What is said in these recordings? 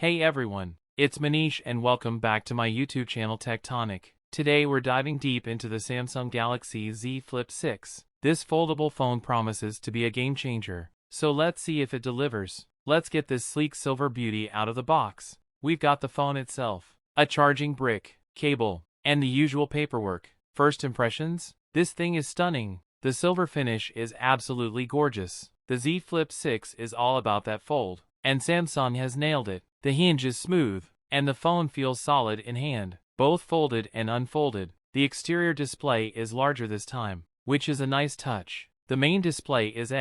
Hey everyone, it's Manish and welcome back to my YouTube channel Tonic. Today we're diving deep into the Samsung Galaxy Z Flip 6. This foldable phone promises to be a game changer, so let's see if it delivers. Let's get this sleek silver beauty out of the box. We've got the phone itself, a charging brick, cable, and the usual paperwork. First impressions? This thing is stunning. The silver finish is absolutely gorgeous. The Z Flip 6 is all about that fold, and Samsung has nailed it. The hinge is smooth, and the phone feels solid in hand, both folded and unfolded. The exterior display is larger this time, which is a nice touch. The main display is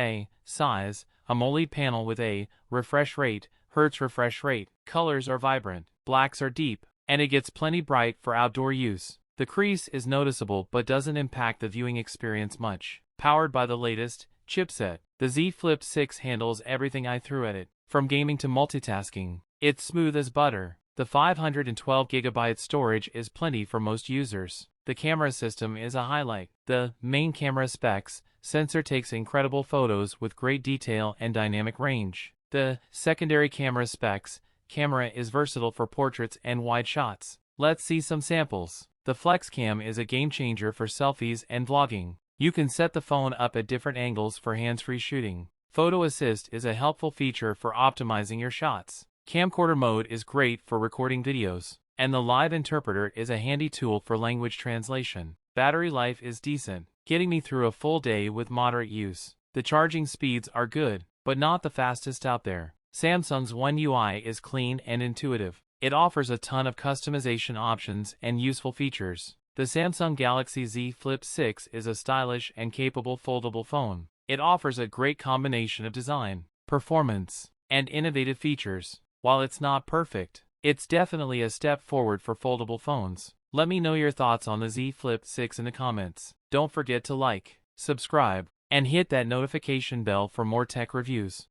size, AMOLED panel with a refresh rate, Hertz refresh rate. Colors are vibrant, blacks are deep, and it gets plenty bright for outdoor use. The crease is noticeable but doesn't impact the viewing experience much. Powered by the latest chipset, the Z Flip 6 handles everything I threw at it, from gaming to multitasking. It's smooth as butter. The 512GB storage is plenty for most users. The camera system is a highlight. The main camera specs: sensor takes incredible photos with great detail and dynamic range. The secondary camera specs: camera is versatile for portraits and wide shots. Let's see some samples. The FlexCam is a game changer for selfies and vlogging. You can set the phone up at different angles for hands-free shooting. Photo Assist is a helpful feature for optimizing your shots. Camcorder mode is great for recording videos, and the Live Interpreter is a handy tool for language translation. Battery life is decent, getting me through a full day with moderate use. The charging speeds are good, but not the fastest out there. Samsung's One UI is clean and intuitive. It offers a ton of customization options and useful features. The Samsung Galaxy Z Flip 6 is a stylish and capable foldable phone. It offers a great combination of design, performance, and innovative features. While it's not perfect, it's definitely a step forward for foldable phones. Let me know your thoughts on the Z Flip 6 in the comments. Don't forget to like, subscribe, and hit that notification bell for more tech reviews.